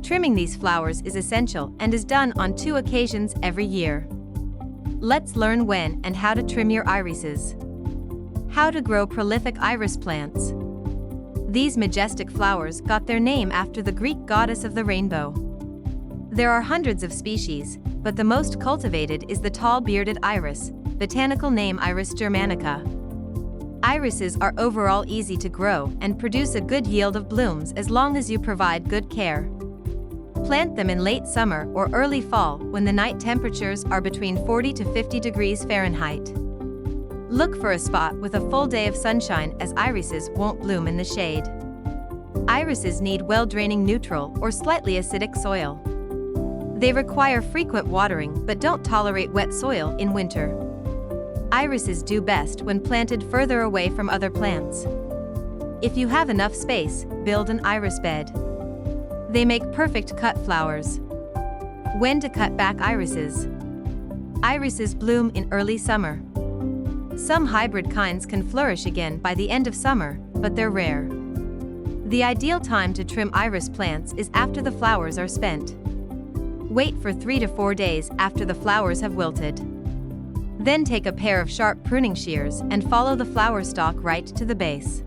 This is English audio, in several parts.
Trimming these flowers is essential and is done on 2 occasions every year. Let's learn when and how to trim your irises. How to grow prolific iris plants. These majestic flowers got their name after the Greek goddess of the rainbow. There are hundreds of species, but the most cultivated is the tall bearded iris, botanical name Iris germanica. Irises are overall easy to grow and produce a good yield of blooms as long as you provide good care. Plant them in late summer or early fall when the night temperatures are between 40 to 50 degrees Fahrenheit. Look for a spot with a full day of sunshine, as irises won't bloom in the shade. Irises need well-draining neutral or slightly acidic soil. They require frequent watering but don't tolerate wet soil in winter. Irises do best when planted further away from other plants. If you have enough space, build an iris bed. They make perfect cut flowers. When to cut back irises. Irises bloom in early summer. Some hybrid kinds can flourish again by the end of summer, but they're rare. The ideal time to trim iris plants is after the flowers are spent. Wait for 3 to 4 days after the flowers have wilted. Then take a pair of sharp pruning shears and follow the flower stalk right to the base.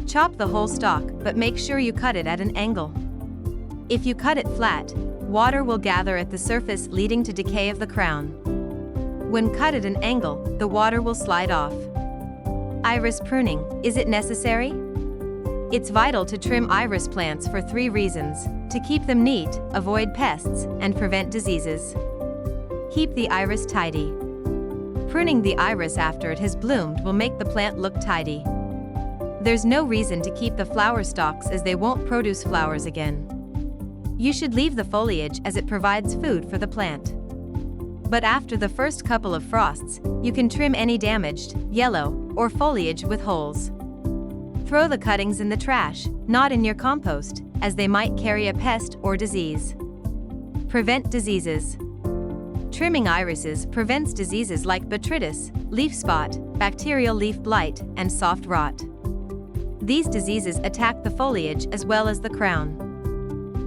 Chop the whole stalk, but make sure you cut it at an angle. If you cut it flat, water will gather at the surface, leading to decay of the crown. When cut at an angle, the water will slide off. Iris pruning, is it necessary? It's vital to trim iris plants for 3 reasons: to keep them neat, avoid pests, and prevent diseases. Keep the iris tidy. Pruning the iris after it has bloomed will make the plant look tidy. There's no reason to keep the flower stalks, as they won't produce flowers again. You should leave the foliage as it provides food for the plant. But after the first couple of frosts, you can trim any damaged, yellow, or foliage with holes. Throw the cuttings in the trash, not in your compost, as they might carry a pest or disease. Prevent diseases. Trimming irises prevents diseases like botrytis, leaf spot, bacterial leaf blight, and soft rot. These diseases attack the foliage as well as the crown.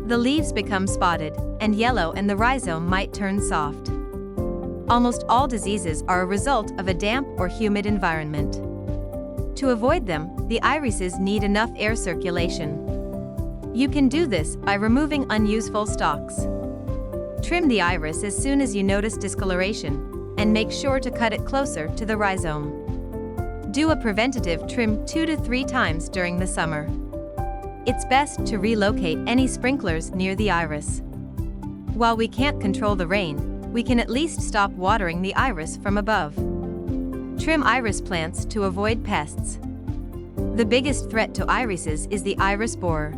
The leaves become spotted and yellow, and the rhizome might turn soft. Almost all diseases are a result of a damp or humid environment. To avoid them, the irises need enough air circulation. You can do this by removing unuseful stalks. Trim the iris as soon as you notice discoloration, and make sure to cut it closer to the rhizome. Do a preventative trim 2 to 3 times during the summer. It's best to relocate any sprinklers near the iris. While we can't control the rain, we can at least stop watering the iris from above. Trim iris plants to avoid pests. The biggest threat to irises is the iris borer.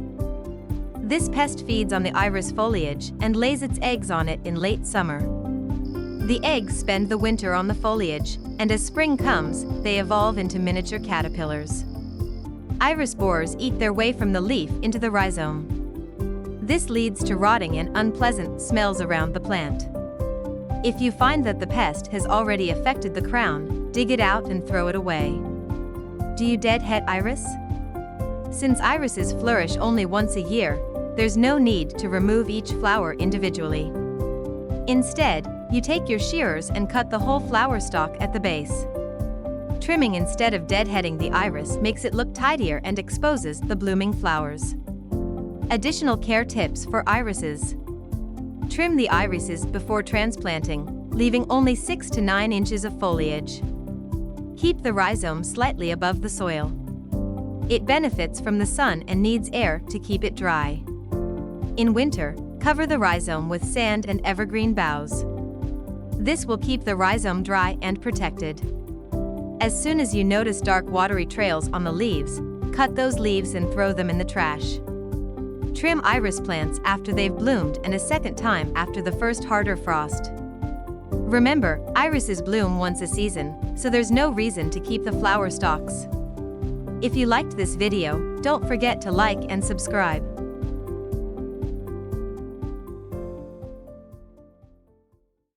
This pest feeds on the iris foliage and lays its eggs on it in late summer. The eggs spend the winter on the foliage, and as spring comes, they evolve into miniature caterpillars. Iris borers eat their way from the leaf into the rhizome. This leads to rotting and unpleasant smells around the plant. If you find that the pest has already affected the crown, dig it out and throw it away. Do you deadhead iris? Since irises flourish only once a year, there's no need to remove each flower individually. Instead, you take your shears and cut the whole flower stalk at the base. Trimming instead of deadheading the iris makes it look tidier and exposes the blooming flowers. Additional care tips for irises. Trim the irises before transplanting, leaving only 6 to 9 inches of foliage. Keep the rhizome slightly above the soil. It benefits from the sun and needs air to keep it dry. In winter, cover the rhizome with sand and evergreen boughs. This will keep the rhizome dry and protected. As soon as you notice dark watery trails on the leaves, cut those leaves and throw them in the trash. Trim iris plants after they've bloomed and a second time after the first harder frost. Remember, irises bloom once a season, so there's no reason to keep the flower stalks. If you liked this video, don't forget to like and subscribe.